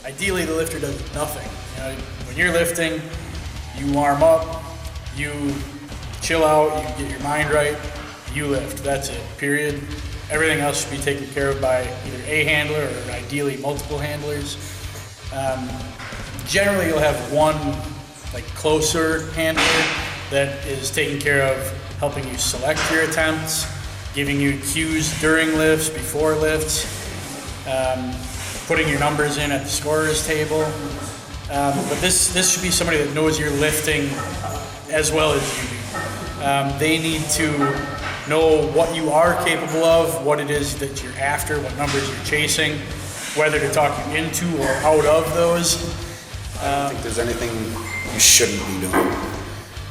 ideally the lifter does nothing. When you're lifting, you warm up, you chill out, you get your mind right, you lift. That's it, period. Everything else should be taken care of by either a handler or ideally multiple handlers. Generally, you'll have one closer handler that is taking care of helping you select your attempts, giving you cues during lifts, before lifts, putting your numbers in at the scorer's table. But this should be somebody that knows you're lifting as well as you do. They need to know what you are capable of, what it is that you're after, what numbers you're chasing, whether to talk you into or out of those. I don't think there's anything you shouldn't be doing.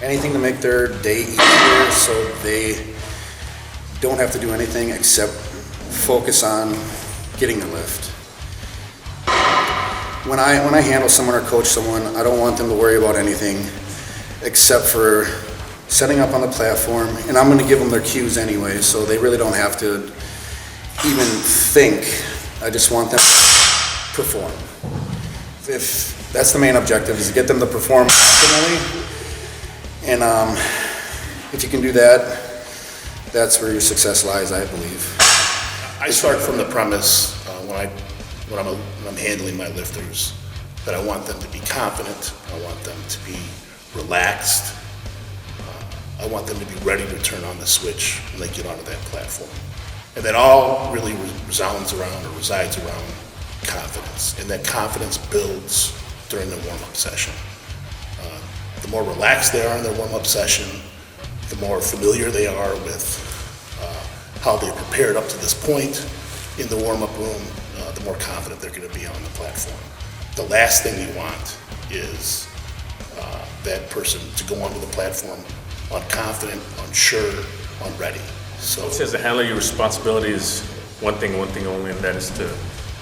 Anything to make their day easier so they don't have to do anything except focus on getting the lift. When I handle someone or coach someone, I don't want them to worry about anything except for setting up on the platform, and I'm going to give them their cues anyway, so they really don't have to even think. I just want them to perform. If that's the main objective, is to get them to perform optimally, and if you can do that, that's where your success lies, I believe. I start from the premise when I'm handling my lifters that I want them to be confident, I want them to be relaxed, I want them to be ready to turn on the switch when they get onto that platform. And that all really resides around confidence, and that confidence builds during the warm-up session. The more relaxed they are in their warm-up session, the more familiar they are with how they're prepared up to this point in the warm-up room, the more confident they're going to be on the platform. The last thing you want is that person to go onto the platform unconfident, unsure, unready. So as a handler, your responsibility is one thing only, and that is to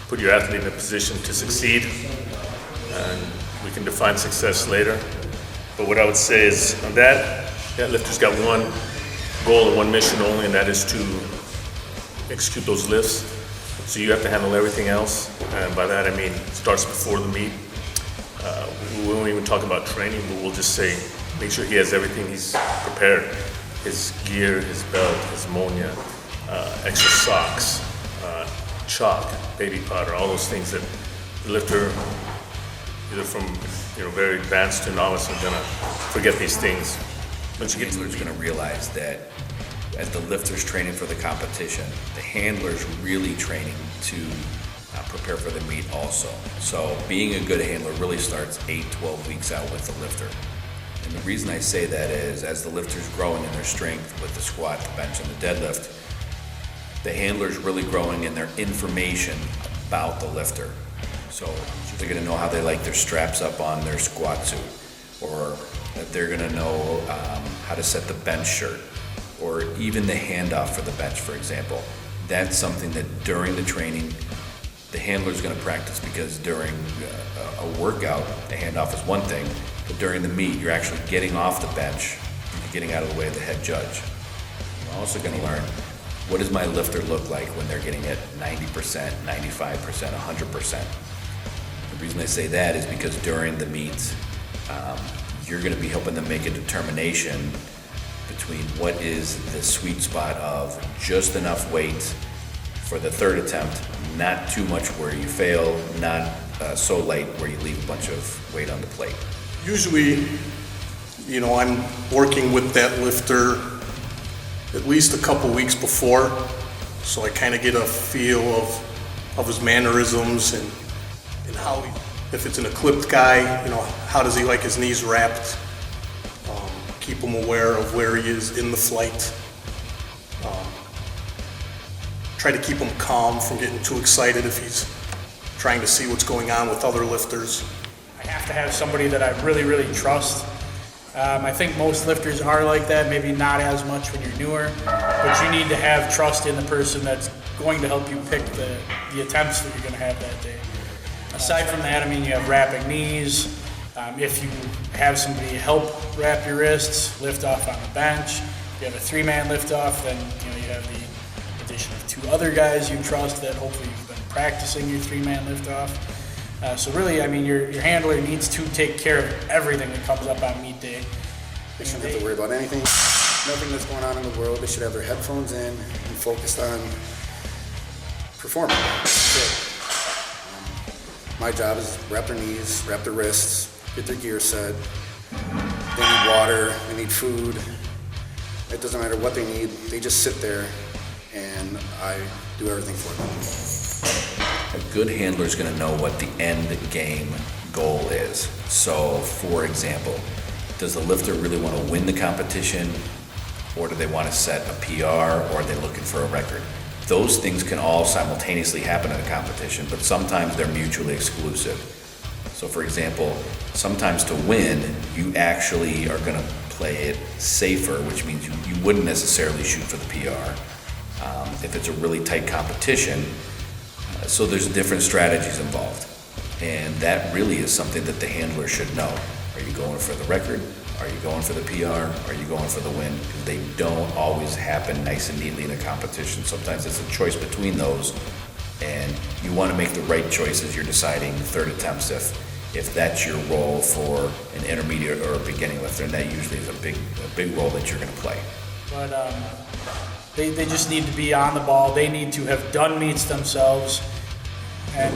put your athlete in a position to succeed. And we can define success later. But what I would say is on that lifter's got one goal and one mission only, and that is to execute those lifts. So you have to handle everything else, and by that I mean it starts before the meet. We won't even talk about training, but we'll just say make sure he has everything he's prepared. His gear, his belt, his ammonia, extra socks, chalk, baby powder, all those things that the lifter, either from very advanced to novice, are gonna forget these things. But the handler's gonna realize that as the lifter's training for the competition, the handler's really training to prepare for the meet also. So being a good handler really starts 8-12 weeks out with the lifter. And the reason I say that is as the lifter's growing in their strength with the squat, the bench, and the deadlift, the handler's really growing in their information about the lifter. So they're gonna know how they like their straps up on their squat suit, or that they're gonna know how to set the bench shirt, or even the handoff for the bench, for example. That's something that during the training, the handler's gonna practice, because during a workout, the handoff is one thing, but during the meet, you're actually getting off the bench, you're getting out of the way of the head judge. You're also gonna learn, what does my lifter look like when they're getting at 90%, 95%, 100%? The reason I say that is because during the meets, you're gonna be helping them make a determination between what is the sweet spot of just enough weight for the third attempt, not too much where you fail, not so light where you leave a bunch of weight on the plate. Usually, I'm working with that lifter at least a couple weeks before, so I kind of get a feel of his mannerisms and how if it's an clipped guy, how does he like his knees wrapped? Keep him aware of where he is in the flight. Try to keep him calm from getting too excited if he's trying to see what's going on with other lifters. I have to have somebody that I really, really trust. I think most lifters are like that, maybe not as much when you're newer, but you need to have trust in the person that's going to help you pick the attempts that you're going to have that day. Aside from that, you have wrapping knees. If you have somebody help wrap your wrists, lift off on the bench. If you have a 3-man lift off, then you have the addition of 2 other guys you trust that hopefully you've been practicing your 3-man lift off. So really, I mean, your handler needs to take care of everything that comes up on meet day. They shouldn't have to worry about anything, nothing that's going on in the world. They should have their headphones in and focused on performing. That's it. My job is wrap their knees, wrap their wrists, get their gear set. They need water, they need food. It doesn't matter what they need. They just sit there and I do everything for them. A good handler is going to know what the end game goal is. So, for example, does the lifter really want to win the competition, or do they want to set a PR, or are they looking for a record? Those things can all simultaneously happen in a competition, but sometimes they're mutually exclusive. So, for example, sometimes to win, you actually are going to play it safer, which means you wouldn't necessarily shoot for the PR. If it's a really tight competition, so there's different strategies involved. And that really is something that the handler should know. Are you going for the record? Are you going for the PR? Are you going for the win? Because they don't always happen nice and neatly in a competition. Sometimes it's a choice between those, and you want to make the right choices. You're deciding third attempts if that's your role for an intermediate or a beginning lifter, and that usually is a big role that you're going to play. But they just need to be on the ball. They need to have done meets themselves, and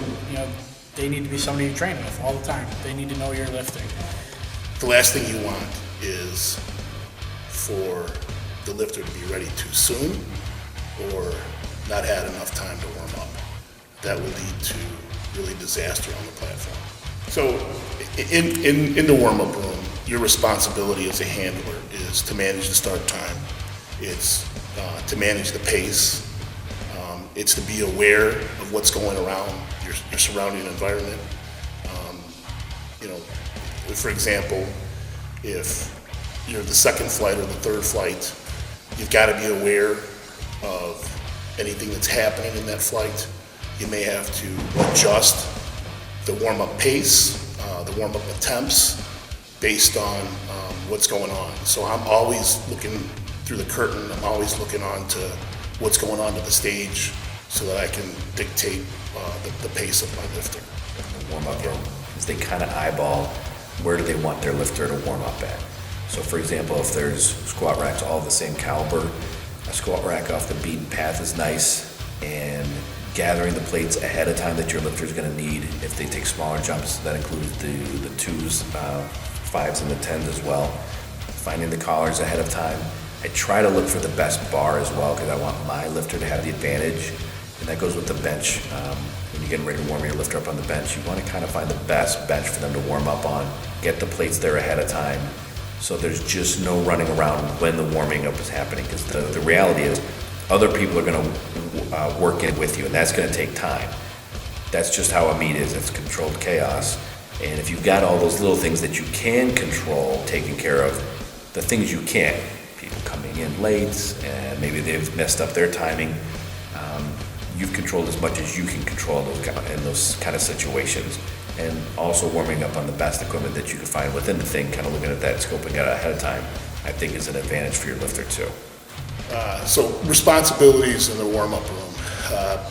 they need to be somebody you train with all the time. They need to know you're lifting. The last thing you want is for the lifter to be ready too soon or not had enough time to warm up. That would lead to really disaster on the platform. So in the warm-up room, your responsibility as a handler is to manage the start time. It's to manage the pace. It's to be aware of what's going around your surrounding environment. For example, if you're the second flight or the third flight, you've got to be aware of anything that's happening in that flight. You may have to adjust the warm-up pace, the warm-up attempts based on what's going on. So I'm always looking through the curtain. I'm always looking on to what's going on to the stage so that I can dictate the pace of my lifter. The warm-up room is they kind of eyeball where do they want their lifter to warm up at. So for example, if there's squat racks all the same caliber, a squat rack off the beaten path is nice, and gathering the plates ahead of time that your lifter is going to need. If they take smaller jumps, that includes the 2s, 5s, and the 10s as well. Finding the collars ahead of time. I try to look for the best bar as well because I want my lifter to have the advantage, and that goes with the bench. When you're getting ready to warm your lifter up on the bench, you want to kind of find the best bench for them to warm up on, get the plates there ahead of time, so there's just no running around when the warming up is happening, because the reality is other people are going to work in with you, and that's going to take time. That's just how a meet is. It's controlled chaos, and if you've got all those little things that you can control taken care of, the things you can't, people coming in late and maybe they've messed up their timing, you've controlled as much as you can control in those kind of situations. And also warming up on the best equipment that you can find within the thing, kind of looking at that, scoping it out ahead of time, I think is an advantage for your lifter too. So responsibilities in the warm-up room.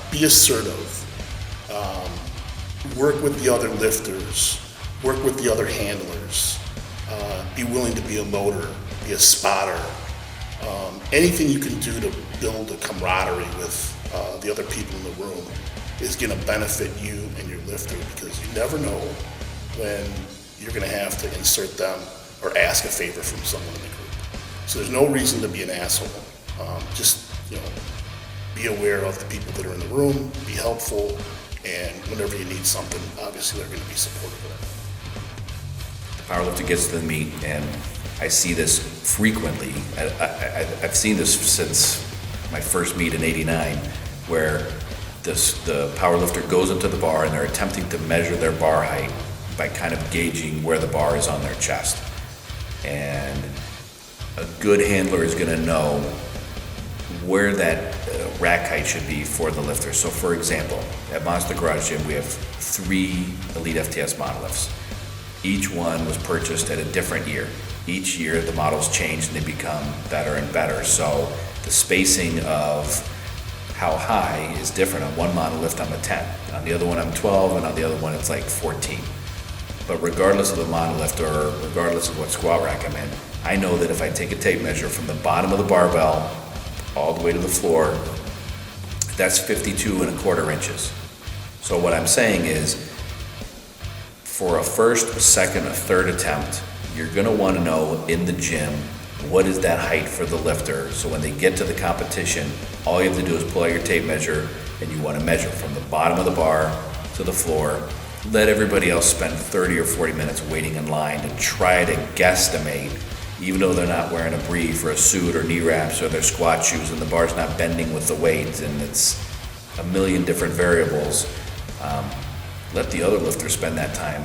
Be assertive. Work with the other lifters. Work with the other handlers. Be willing to be a loader, be a spotter. Anything you can do to build a camaraderie with the other people in the room is going to benefit you and your lifter, because you never know when you're going to have to insert them or ask a favor from someone in the group. So there's no reason to be an asshole. Just be aware of the people that are in the room, be helpful, and whenever you need something, obviously they're going to be supportive of it. The powerlifter gets to the meet, and I see this frequently. I've seen this since my first meet in '89, where the powerlifter goes up to the bar and they're attempting to measure their bar height by kind of gauging where the bar is on their chest. And a good handler is going to know where that rack height should be for the lifter. So for example, at Monster Garage Gym, we have 3 Elite FTS monoliths. Each one was purchased at a different year. Each year the models change and they become better and better. So the spacing of how high is different. On one monolift, I'm a 10. On the other one, I'm 12, and on the other one, it's like 14. But regardless of the monolift or regardless of what squat rack I'm in, I know that if I take a tape measure from the bottom of the barbell all the way to the floor, that's 52.25 inches. So what I'm saying is, for a first, a second, a third attempt, you're gonna wanna know in the gym, what is that height for the lifter? So when they get to the competition, all you have to do is pull out your tape measure, and you wanna measure from the bottom of the bar to the floor. Let everybody else spend 30 or 40 minutes waiting in line to try to guesstimate, even though they're not wearing a brief or a suit or knee wraps or their squat shoes and the bar's not bending with the weight and it's a million different variables. Let the other lifter spend that time,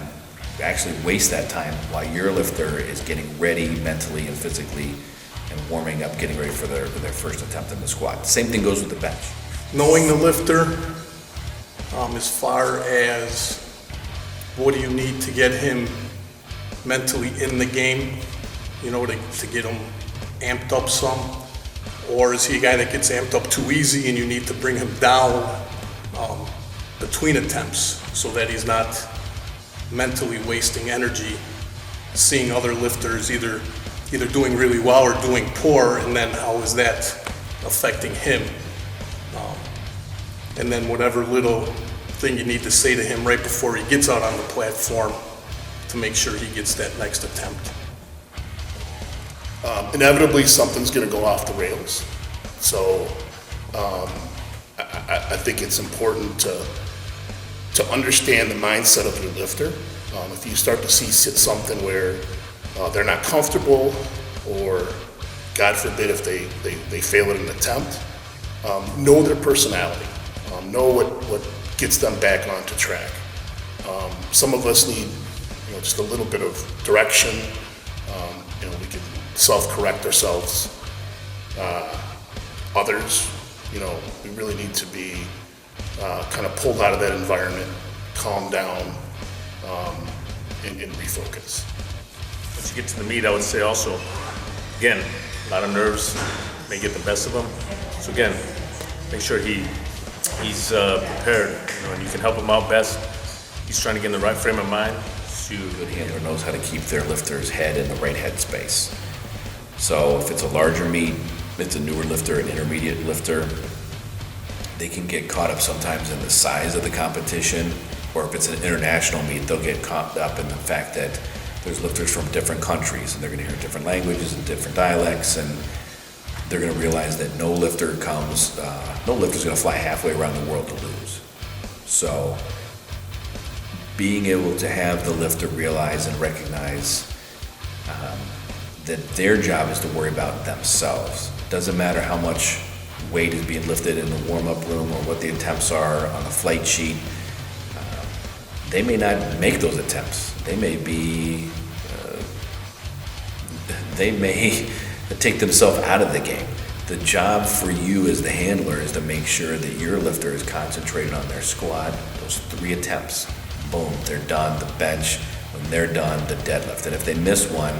actually waste that time while your lifter is getting ready mentally and physically and warming up, getting ready for their first attempt in the squat. Same thing goes with the bench. Knowing the lifter, as far as what do you need to get him mentally in the game, you know, to get him amped up some? Or is he a guy that gets amped up too easy and you need to bring him down between attempts so that he's not mentally wasting energy seeing other lifters either doing really well or doing poor, and then how is that affecting him? And then whatever little thing you need to say to him right before he gets out on the platform to make sure he gets that next attempt. Inevitably, something's going to go off the rails. So I think it's important to understand the mindset of your lifter. If you start to see something where they're not comfortable, or God forbid if they fail at an attempt, know their personality. Know what gets them back onto track. Some of us need, just a little bit of direction. We can self-correct ourselves. Others, we really need to be kind of pulled out of that environment, calm down, and refocus. Once you get to the meet, I would say also, again, a lot of nerves may get the best of him. So again, make sure he's prepared, and you can help him out best. He's trying to get in the right frame of mind. A good handler knows how to keep their lifter's head in the right headspace. So if it's a larger meet, it's a newer lifter, an intermediate lifter, they can get caught up sometimes in the size of the competition, or if it's an international meet, they'll get caught up in the fact that there's lifters from different countries and they're gonna hear different languages and different dialects, and they're gonna realize that no lifter's gonna fly halfway around the world to lose. So being able to have the lifter realize and recognize that their job is to worry about themselves. Doesn't matter how much weight is being lifted in the warm-up room or what the attempts are on the flight sheet. They may not make those attempts. They may take themselves out of the game. The job for you as the handler is to make sure that your lifter is concentrated on their squat, those 3 attempts. Boom, they're done. The bench, when they're done, the deadlift. And if they miss one,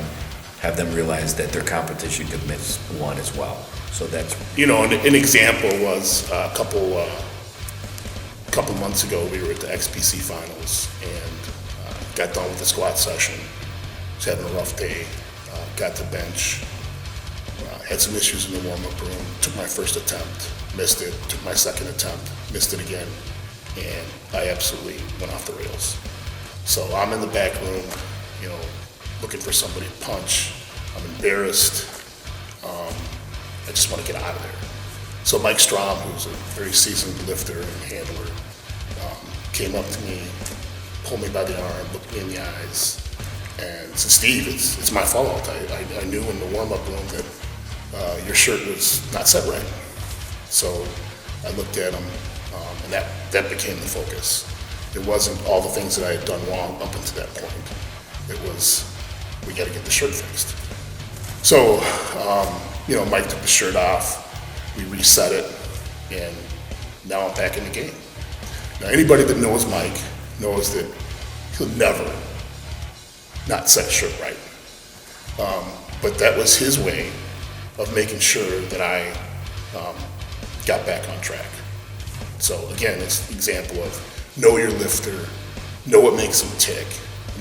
have them realize that their competition could miss one as well. So that's... an example was a couple months ago, we were at the XPC finals and got done with the squat session. Was having a rough day, got to bench, had some issues in the warm-up room, took my first attempt, missed it, took my second attempt, missed it again, and I absolutely went off the rails. So I'm in the back room, looking for somebody to punch. I'm embarrassed. I just want to get out of there. So Mike Strom, who's a very seasoned lifter and handler, came up to me, pulled me by the arm, looked me in the eyes, and said, "Steve, it's my fault. I knew in the warm-up room that your shirt was not set right." So I looked at him, and that became the focus. It wasn't all the things that I had done wrong up until that point. It was, we got to get the shirt fixed. So, Mike took the shirt off, we reset it, and now I'm back in the game. Now, anybody that knows Mike knows that he'll never not set a shirt right. But that was his way of making sure that I got back on track. So again, it's an example of know your lifter, know what makes them tick,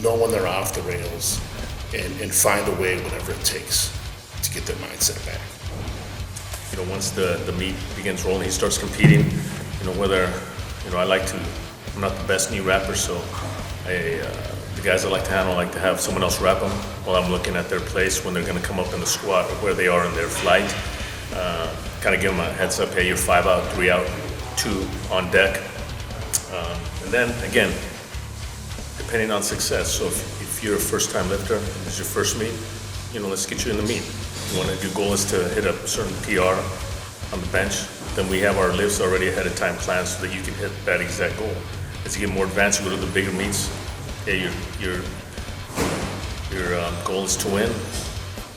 know when they're off the rails, and find a way, whatever it takes, to get their mindset back. You know, once the meet begins rolling, he starts competing, you know, whether, you know, I'm not the best knee wrapper, so the guys I like to handle, I like to have someone else wrap them while I'm looking at their place when they're gonna come up in the squat or where they are in their flight. Kind of give them a heads up, hey, you're 5 out, 3 out, 2 on deck. And then, again, depending on success, so if you're a first-time lifter, this is your first meet, you know, let's get you in the meet. Your goal is to hit a certain PR on the bench, then we have our lifts already ahead of time planned so that you can hit that exact goal. As you get more advanced, you go to the bigger meets, your goal is to win.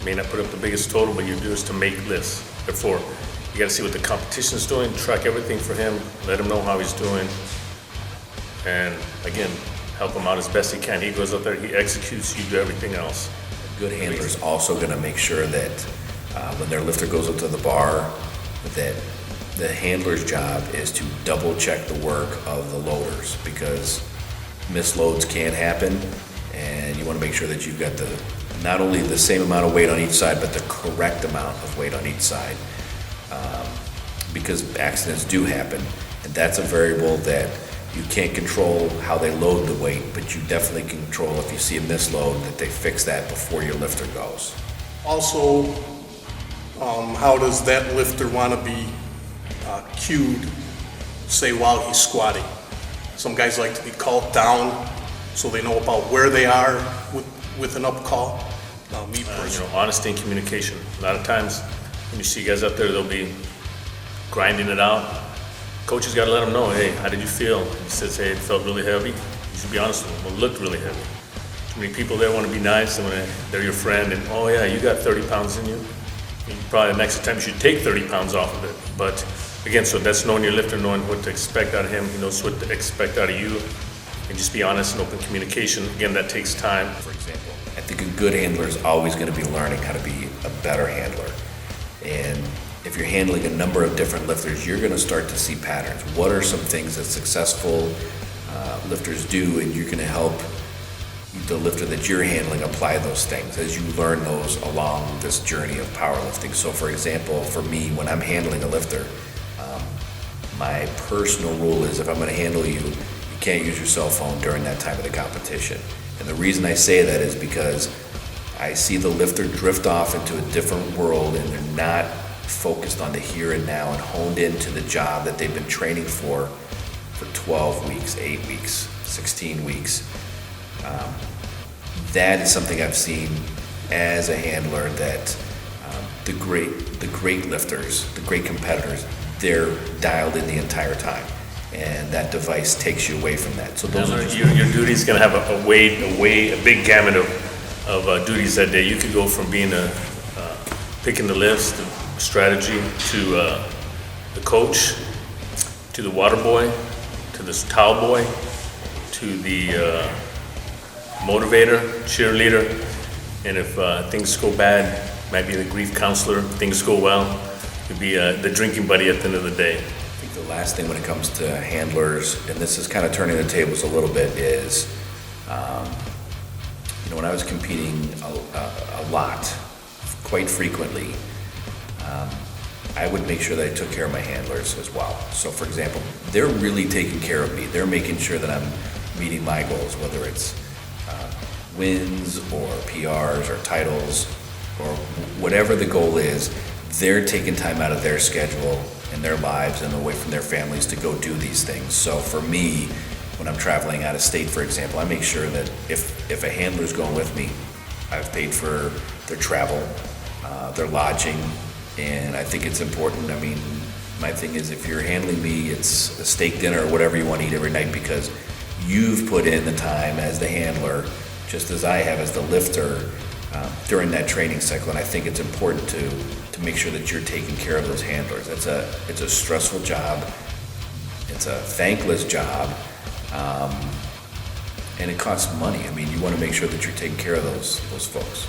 You may not put up the biggest total, but your due is to make lifts. Therefore, you gotta see what the competition is doing, track everything for him, let him know how he's doing, and again, help him out as best he can. He goes out there, he executes, you do everything else. Good handler is also going to make sure that when their lifter goes up to the bar, that the handler's job is to double check the work of the loaders, because misloads can happen, and you want to make sure that you've got not only the same amount of weight on each side, but the correct amount of weight on each side, because accidents do happen, and that's a variable that you can't control how they load the weight, but you definitely can control if you see a misload, that they fix that before your lifter goes. Also, how does that lifter want to be cued, say, while he's squatting? Some guys like to be called down so they know about where they are with an up call. Me You personally. know, honesty and communication. A lot of times, when you see guys out there, they'll be grinding it out. Coaches got to let them know, hey, how did you feel? He says, hey, it felt really heavy. You should be honest with them. Well, it looked really heavy. Too many people there want to be nice, and they're your friend, and oh yeah, you got 30 pounds in you. Probably next time you should take 30 pounds off of it. But again, so that's knowing your lifter, knowing what to expect out of him. He knows what to expect out of you. And just be honest and open communication. Again, that takes time. For example, I think a good handler is always going to be learning how to be a better handler. And if you're handling a number of different lifters, you're going to start to see patterns. What are some things that successful lifters do, and you're going to help the lifter that you're handling apply those things as you learn those along this journey of powerlifting. So for example, for me, when I'm handling a lifter, my personal rule is if I'm going to handle you, you can't use your cell phone during that time of the competition. And the reason I say that is because I see the lifter drift off into a different world, and they're not focused on the here and now and honed into the job that they've been training for 12 weeks, 8 weeks, 16 weeks. That is something I've seen as a handler, that the great lifters, the great competitors, they're dialed in the entire time, and that device takes you away from that. So those are just Your duty's going to have a big gamut of duties that day. You could go from being picking the lifts, the strategy, to the coach, to the water boy, to the towel boy, to the motivator, cheerleader, and if things go bad, might be the grief counselor. If things go well, could be the drinking buddy at the end of the day. I think the last thing when it comes to handlers, and this is kind of turning the tables a little bit, is when I was competing a lot, quite frequently, I would make sure that I took care of my handlers as well. So for example, they're really taking care of me. They're making sure that I'm meeting my goals, whether it's wins or PRs or titles or whatever the goal is. They're taking time out of their schedule and their lives and away from their families to go do these things. So for me, when I'm traveling out of state, for example, I make sure that if a handler's going with me, I've paid for their travel, their lodging, and I think it's important. I mean, my thing is, if you're handling me, it's a steak dinner or whatever you want to eat every night, because you've put in the time as the handler, just as I have as the lifter, during that training cycle. And I think it's important to make sure that you're taking care of those handlers. It's a stressful job. It's a thankless job. And it costs money. I mean, you want to make sure that you're taking care of those folks.